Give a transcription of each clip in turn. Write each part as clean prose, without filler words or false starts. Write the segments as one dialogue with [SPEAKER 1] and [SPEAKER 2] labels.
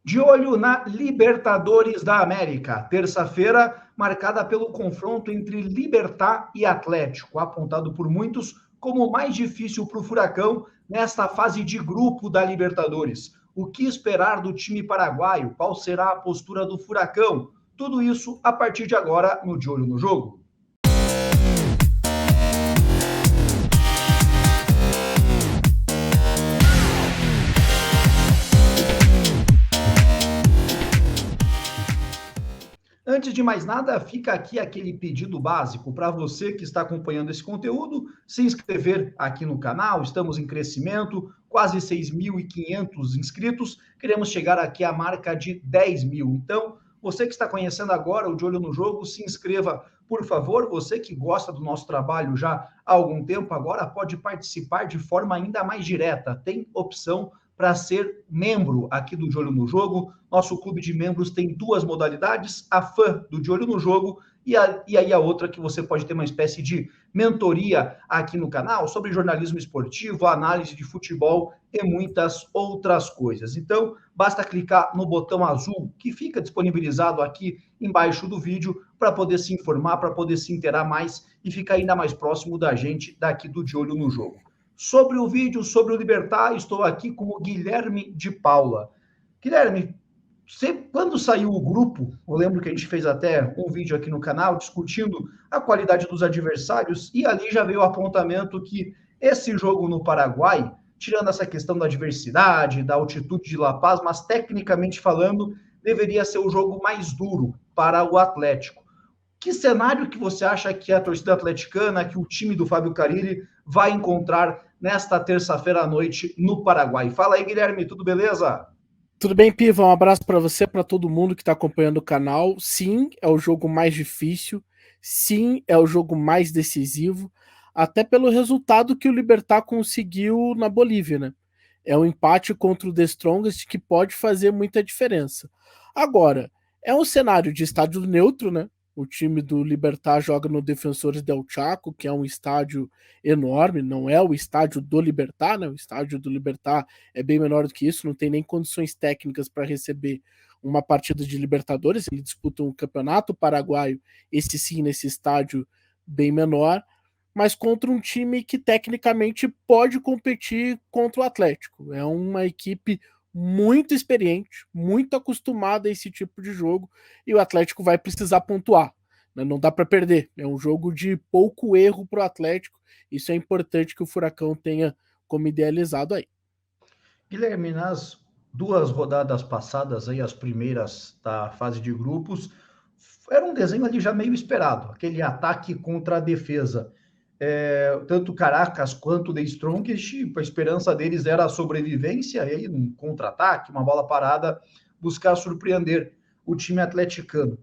[SPEAKER 1] De olho na Libertadores da América, terça-feira, marcada pelo confronto entre Libertad e Atlético, apontado por muitos como o mais difícil para o Furacão nesta fase de grupo da Libertadores. O que esperar do time paraguaio? Qual será a postura do Furacão? Tudo isso a partir de agora no De Olho no Jogo. Antes de mais nada, fica aqui aquele pedido básico para você que está acompanhando esse conteúdo, se inscrever aqui no canal. Estamos em crescimento, quase 6.500 inscritos, queremos chegar aqui à marca de 10 mil. Então, você que está conhecendo agora o De Olho no Jogo, se inscreva, por favor. Você que gosta do nosso trabalho já há algum tempo, agora pode participar de forma ainda mais direta. Tem opção para ser membro aqui do De Olho no Jogo. Nosso clube de membros tem duas modalidades, a fã do De Olho no Jogo e aí a outra que você pode ter uma espécie de mentoria aqui no canal sobre jornalismo esportivo, análise de futebol e muitas outras coisas. Então, basta clicar no botão azul que fica disponibilizado aqui embaixo do vídeo para poder se informar, para poder se inteirar mais e ficar ainda mais próximo da gente daqui do De Olho no Jogo. Sobre o vídeo, sobre o Libertad, estou aqui com o Guilherme de Paula. Guilherme, quando saiu o grupo, eu lembro que a gente fez até um vídeo aqui no canal discutindo a qualidade dos adversários e ali já veio o apontamento que esse jogo no Paraguai, tirando essa questão da diversidade, da altitude de La Paz, mas tecnicamente falando, deveria ser o jogo mais duro para o Atlético. Que cenário que você acha que a torcida atleticana, que o time do Fábio Carille vai encontrar nesta terça-feira à noite no Paraguai? Fala aí, Guilherme, tudo beleza?
[SPEAKER 2] Tudo bem, Piva? Um abraço para você, para todo mundo que está acompanhando o canal. Sim, é o jogo mais difícil. Sim, é o jogo mais decisivo. Até pelo resultado que o Libertad conseguiu na Bolívia, né? É um empate contra o The Strongest que pode fazer muita diferença. Agora, é um cenário de estádio neutro, né? O time do Libertad joga no Defensores del Chaco, que é um estádio enorme, não é o estádio do Libertad, né? O estádio do Libertad é bem menor do que isso, não tem nem condições técnicas para receber uma partida de Libertadores. Eles disputam o Campeonato Paraguaio, esse sim, nesse estádio bem menor, mas contra um time que tecnicamente pode competir contra o Atlético. É uma equipe muito experiente, muito acostumada a esse tipo de jogo, e o Atlético vai precisar pontuar, né? Não dá para perder, é um jogo de pouco erro para o Atlético. Isso é importante que o Furacão tenha como idealizado aí.
[SPEAKER 1] Guilherme, nas duas rodadas passadas, aí, as primeiras da fase de grupos, era um desenho ali já meio esperado, aquele ataque contra a defesa. Tanto Caracas quanto The Strongest, a esperança deles era a sobrevivência, e aí um contra-ataque, uma bola parada, buscar surpreender o time atleticano.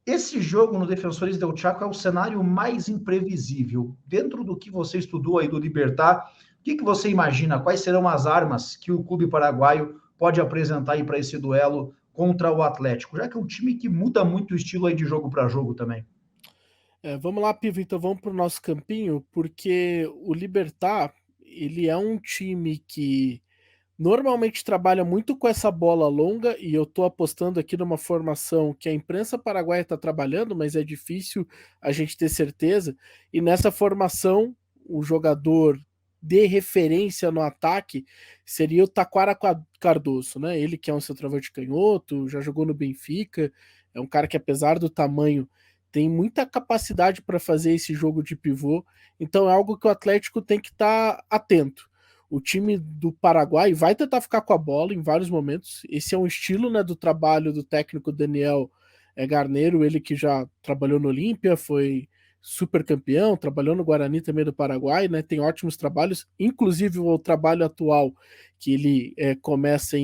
[SPEAKER 1] Esse jogo no Defensores del Chaco é o cenário mais imprevisível. Dentro do que você estudou aí do Libertad, o que você imagina? Quais serão as armas que o clube paraguaio pode apresentar aí para esse duelo contra o Atlético? Já que é um time que muda muito o estilo aí de jogo para jogo também.
[SPEAKER 2] Vamos lá, Pivo, então vamos para o nosso campinho, porque o Libertad, ele é um time que normalmente trabalha muito com essa bola longa, e eu tô apostando aqui numa formação que a imprensa paraguaia está trabalhando, mas é difícil a gente ter certeza. E nessa formação, o jogador de referência no ataque seria o Taquara Cardoso, né? Ele que é um centroavante canhoto, já jogou no Benfica, é um cara que, apesar do tamanho, tem muita capacidade para fazer esse jogo de pivô. Então é algo que o Atlético tem que estar atento. O time do Paraguai vai tentar ficar com a bola em vários momentos. Esse é um estilo, né, do trabalho do técnico Daniel Garneiro, ele que já trabalhou no Olímpia, foi super campeão, trabalhou no Guarani também do Paraguai, né, tem ótimos trabalhos, inclusive o trabalho atual, que ele começa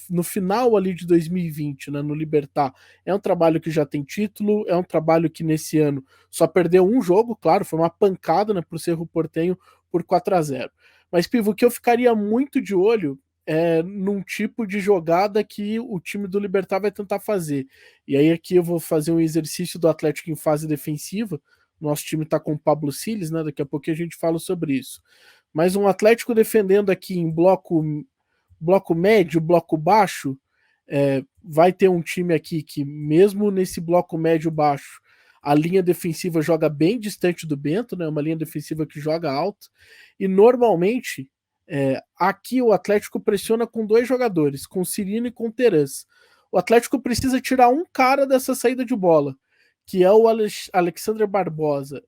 [SPEAKER 2] no final ali de 2020, né, no Libertad. É um trabalho que já tem título, é um trabalho que nesse ano só perdeu um jogo, claro, foi uma pancada, né, para o Cerro Porteño por 4-0. Mas, Pivo, o que eu ficaria muito de olho é num tipo de jogada que o time do Libertad vai tentar fazer. E aí aqui eu vou fazer um exercício do Atlético em fase defensiva. Nosso time está com o Pablo Siles, né? Daqui a pouco a gente fala sobre isso. Mas um Atlético defendendo aqui em bloco médio, bloco baixo, vai ter um time aqui que, mesmo nesse bloco médio-baixo, a linha defensiva joga bem distante do Bento, né? Uma linha defensiva que joga alto. E normalmente, aqui o Atlético pressiona com 2 jogadores, com Cirino e com Terãs. O Atlético precisa tirar um cara dessa saída de bola, que é o Alexandre Barbosa.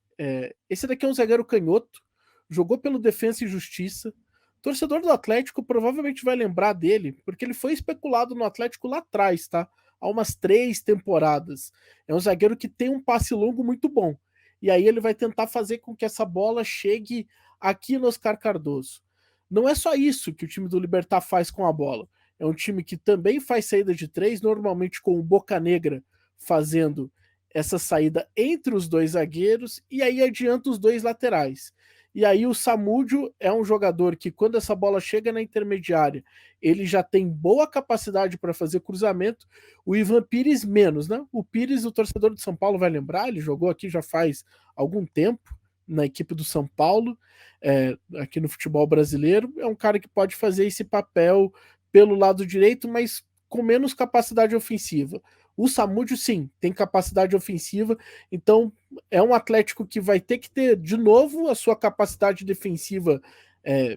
[SPEAKER 2] Esse daqui é um zagueiro canhoto, jogou pelo Defensa e Justiça. O torcedor do Atlético provavelmente vai lembrar dele, porque ele foi especulado no Atlético lá atrás, tá? Há umas 3 temporadas. É um zagueiro que tem um passe longo muito bom. E aí ele vai tentar fazer com que essa bola chegue aqui no Oscar Cardoso. Não é só isso que o time do Libertad faz com a bola. É um time que também faz saída de 3, normalmente com o Boca Negra fazendo essa saída entre os 2 zagueiros e aí adianta os 2 laterais. E aí o Samúdio é um jogador que, quando essa bola chega na intermediária, ele já tem boa capacidade para fazer cruzamento. O Ivan Pires menos, né? O Pires, o torcedor de São Paulo vai lembrar, ele jogou aqui já faz algum tempo na equipe do São Paulo, aqui no futebol brasileiro. É um cara que pode fazer esse papel pelo lado direito, mas com menos capacidade ofensiva. O Samúdio, sim, tem capacidade ofensiva, então é um Atlético que vai ter que ter, de novo, a sua capacidade defensiva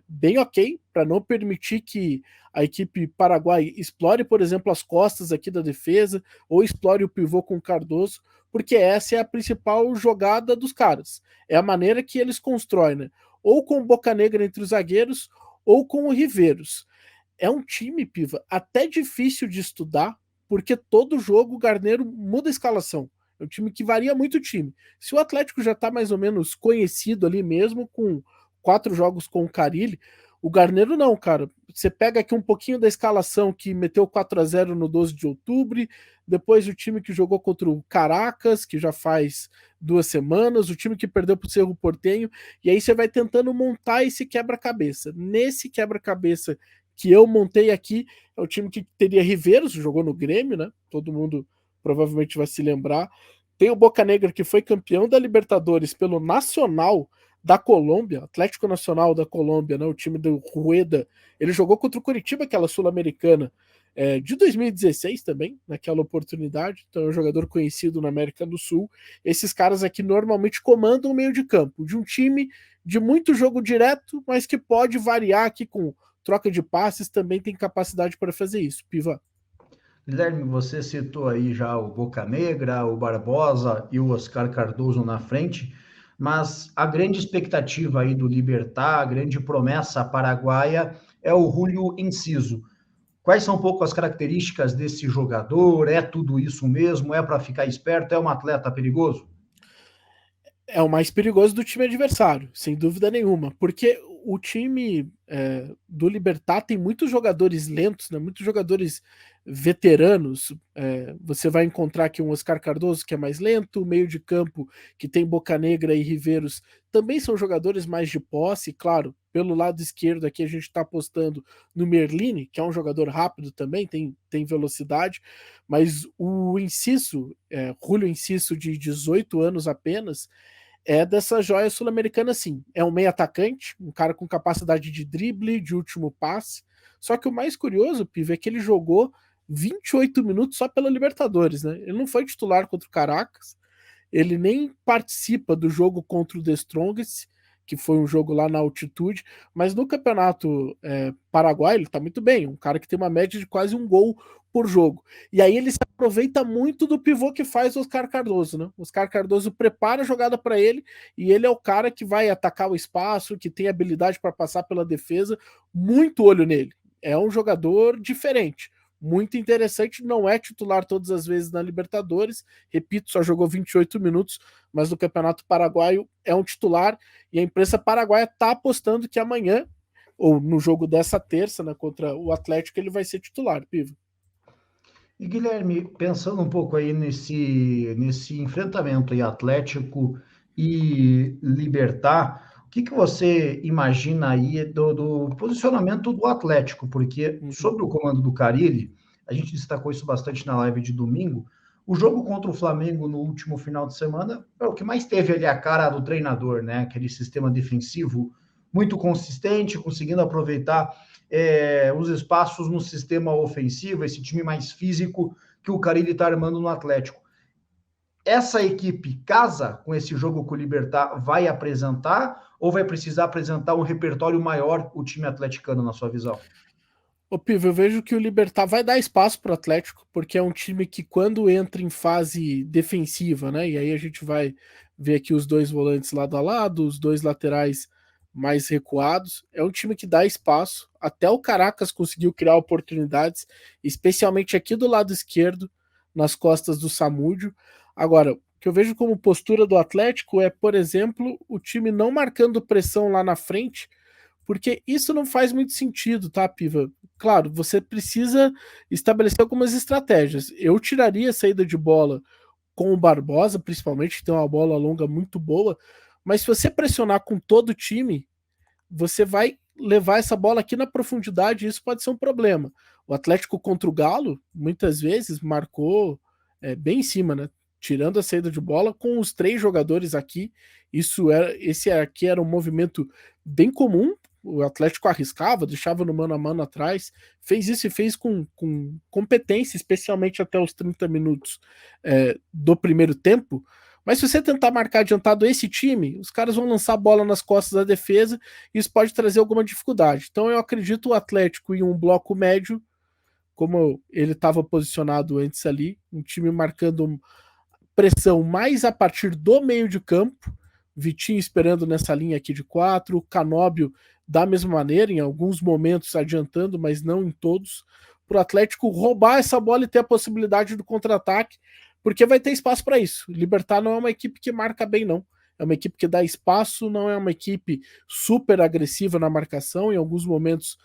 [SPEAKER 2] bem ok, para não permitir que a equipe paraguaia explore, por exemplo, as costas aqui da defesa, ou explore o pivô com o Cardoso, porque essa é a principal jogada dos caras. É a maneira que eles constroem, né? Ou com o Boca Negra entre os zagueiros, ou com o Riveiros. É um time, Piva, até difícil de estudar, porque todo jogo o Garneiro muda a escalação. É um time que varia muito o time. Se o Atlético já está mais ou menos conhecido ali mesmo, com 4 jogos com o Carille, o Garneiro não, cara. Você pega aqui um pouquinho da escalação que meteu 4-0 no 12 de outubro, depois o time que jogou contra o Caracas, que já faz 2 semanas, o time que perdeu para o Cerro Porteño, e aí você vai tentando montar esse quebra-cabeça. Nesse quebra-cabeça que eu montei aqui, é o time que teria Riveiros, jogou no Grêmio, né? Todo mundo provavelmente vai se lembrar. Tem o Boca Negra, que foi campeão da Libertadores pelo Nacional da Colômbia, Atlético Nacional da Colômbia, né? O time do Rueda. Ele jogou contra o Curitiba, aquela sul-americana, de 2016 também, naquela oportunidade. Então é um jogador conhecido na América do Sul. Esses caras aqui normalmente comandam o meio de campo de um time de muito jogo direto, mas que pode variar aqui com troca de passes, também tem capacidade para fazer isso. Piva.
[SPEAKER 1] Guilherme, você citou aí já o Boca Negra, o Barbosa e o Oscar Cardoso na frente, mas a grande expectativa aí do Libertad, a grande promessa paraguaia é o Julio Enciso. Quais são um pouco as características desse jogador? É tudo isso mesmo? É para ficar esperto? É um atleta perigoso?
[SPEAKER 2] É o mais perigoso do time adversário, sem dúvida nenhuma, porque o time do Libertad tem muitos jogadores lentos, né, muitos jogadores veteranos. Você vai encontrar aqui um Oscar Cardoso que é mais lento, o meio de campo que tem Boca Negra e Riveiros também são jogadores mais de posse. Claro, pelo lado esquerdo aqui a gente está apostando no Merlini, que é um jogador rápido também, tem velocidade, mas o Enciso, Julio Enciso, de 18 anos apenas, é dessa joia sul-americana, sim. É um meio atacante, um cara com capacidade de drible, de último passe. Só que o mais curioso, Piva, é que ele jogou 28 minutos só pela Libertadores, né? Ele não foi titular contra o Caracas, ele nem participa do jogo contra o The Strongest, que foi um jogo lá na altitude, mas no campeonato paraguaio ele tá muito bem, um cara que tem uma média de quase um gol por jogo. E aí ele se aproveita muito do pivô que faz o Oscar Cardoso, né? O Oscar Cardoso prepara a jogada para ele e ele é o cara que vai atacar o espaço, que tem habilidade para passar pela defesa, muito olho nele. É um jogador diferente, muito interessante, não é titular todas as vezes na Libertadores, repito, só jogou 28 minutos, mas no Campeonato Paraguaio é um titular, e a imprensa paraguaia está apostando que amanhã, ou no jogo dessa terça, né, contra o Atlético, ele vai ser titular, Pivo.
[SPEAKER 1] E Guilherme, pensando um pouco aí nesse enfrentamento aí Atlético e Libertad, o que você imagina aí do posicionamento do Atlético? Porque sobre o comando do Carille, a gente destacou isso bastante na live de domingo, o jogo contra o Flamengo no último final de semana é o que mais teve ali a cara do treinador, né? Aquele sistema defensivo muito consistente, conseguindo aproveitar os espaços no sistema ofensivo, esse time mais físico que o Carille está armando no Atlético. Essa equipe casa com esse jogo que o Libertad vai apresentar ou vai precisar apresentar um repertório maior o time atleticano, na sua visão?
[SPEAKER 2] Ô, Pivo, eu vejo que o Libertad vai dar espaço para o Atlético, porque é um time que quando entra em fase defensiva, né, e aí a gente vai ver aqui os dois volantes lado a lado, os dois laterais mais recuados, é um time que dá espaço, até o Caracas conseguiu criar oportunidades, especialmente aqui do lado esquerdo, nas costas do Samúdio. Agora, o que eu vejo como postura do Atlético é, por exemplo, o time não marcando pressão lá na frente, porque isso não faz muito sentido, tá, Piva? Claro, você precisa estabelecer algumas estratégias. Eu tiraria a saída de bola com o Barbosa, principalmente, que tem uma bola longa muito boa, mas se você pressionar com todo o time, você vai levar essa bola aqui na profundidade e isso pode ser um problema. O Atlético contra o Galo, muitas vezes, marcou bem em cima, né? Tirando a saída de bola com os 3 jogadores aqui. Esse aqui era um movimento bem comum. O Atlético arriscava, deixava no mano a mano atrás, fez isso e fez com competência, especialmente até os 30 minutos do primeiro tempo. Mas se você tentar marcar adiantado esse time, os caras vão lançar a bola nas costas da defesa e isso pode trazer alguma dificuldade. Então eu acredito o Atlético em um bloco médio, como ele estava posicionado antes ali, um time marcando pressão mais a partir do meio de campo, Vitinho esperando nessa linha aqui de 4, Canóbio da mesma maneira, em alguns momentos adiantando, mas não em todos, para o Atlético roubar essa bola e ter a possibilidade do contra-ataque, porque vai ter espaço para isso. O Libertad não é uma equipe que marca bem, não. É uma equipe que dá espaço, não é uma equipe super agressiva na marcação, em alguns momentos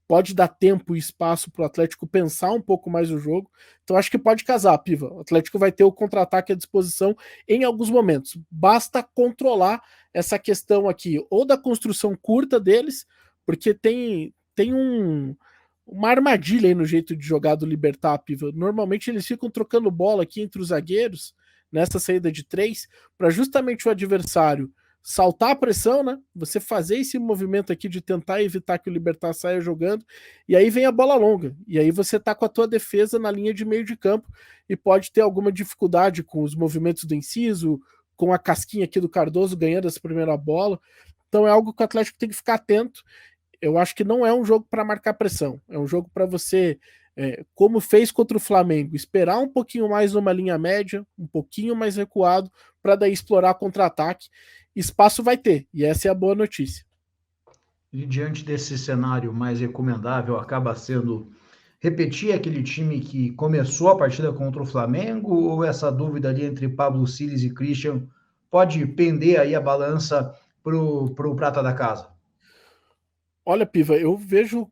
[SPEAKER 2] pode dar tempo e espaço para o Atlético pensar um pouco mais o jogo. Então acho que pode casar, Piva. O Atlético vai ter o contra-ataque à disposição em alguns momentos. Basta controlar essa questão aqui, ou da construção curta deles, porque tem uma armadilha aí no jeito de jogar do Libertad, Piva. Normalmente eles ficam trocando bola aqui entre os zagueiros, nessa saída de 3, para justamente o adversário saltar a pressão, né? Você fazer esse movimento aqui de tentar evitar que o Libertad saia jogando, e aí vem a bola longa. E aí você tá com a tua defesa na linha de meio de campo e pode ter alguma dificuldade com os movimentos do Enciso, com a casquinha aqui do Cardoso ganhando essa primeira bola. Então é algo que o Atlético tem que ficar atento. Eu acho que não é um jogo para marcar pressão, é um jogo para você, como fez contra o Flamengo, esperar um pouquinho mais numa linha média, um pouquinho mais recuado, para daí explorar contra-ataque. Espaço vai ter, e essa é a boa notícia.
[SPEAKER 1] E diante desse cenário, mais recomendável acaba sendo repetir aquele time que começou a partida contra o Flamengo, ou essa dúvida ali entre Pablo Siles e Christian pode pender aí a balança pro prata da casa?
[SPEAKER 2] Olha, Piva, eu vejo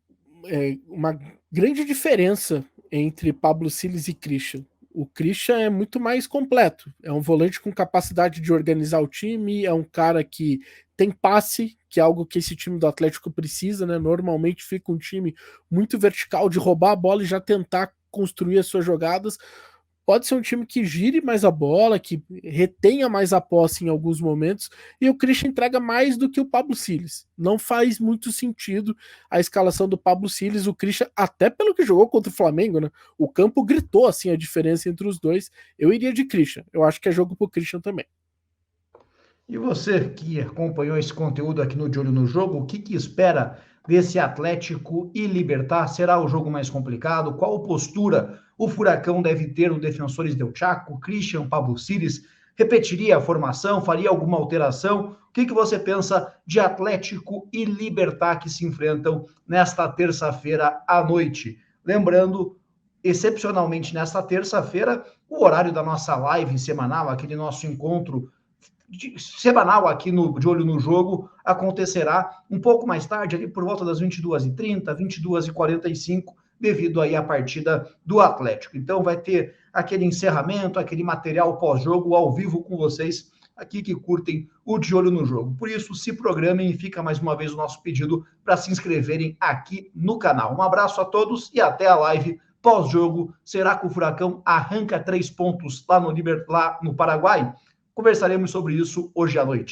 [SPEAKER 2] uma grande diferença entre Pablo Siles e Christian. O Christian é muito mais completo. É um volante com capacidade de organizar o time, é um cara que tem passe, que é algo que esse time do Atlético precisa, né? Normalmente fica um time muito vertical de roubar a bola e já tentar construir as suas jogadas. Pode ser um time que gire mais a bola, que retenha mais a posse em alguns momentos, e o Christian entrega mais do que o Pablo Siles. Não faz muito sentido a escalação do Pablo Siles, o Christian, até pelo que jogou contra o Flamengo, né? O campo gritou assim a diferença entre os dois. Eu iria de Christian. Eu acho que é jogo pro Christian também.
[SPEAKER 1] E você que acompanhou esse conteúdo aqui no De Olho no Jogo, o que espera desse Atlético e Libertad? Será o jogo mais complicado? Qual postura o Furacão deve ter no Defensores del Chaco? Christian, Pablo Siles, repetiria a formação? Faria alguma alteração? O que você pensa de Atlético e Libertad que se enfrentam nesta terça-feira à noite? Lembrando, excepcionalmente nesta terça-feira, o horário da nossa live semanal, aquele nosso encontro semanal aqui no De Olho no Jogo, acontecerá um pouco mais tarde, ali por volta das 22h30, 22h45, devido aí à partida do Atlético. Então vai ter aquele encerramento, aquele material pós-jogo ao vivo com vocês aqui que curtem o De Olho no Jogo. Por isso, se programem e fica mais uma vez o nosso pedido para se inscreverem aqui no canal. Um abraço a todos e até a live pós-jogo. Será que o Furacão arranca 3 pontos lá no Paraguai? Conversaremos sobre isso hoje à noite.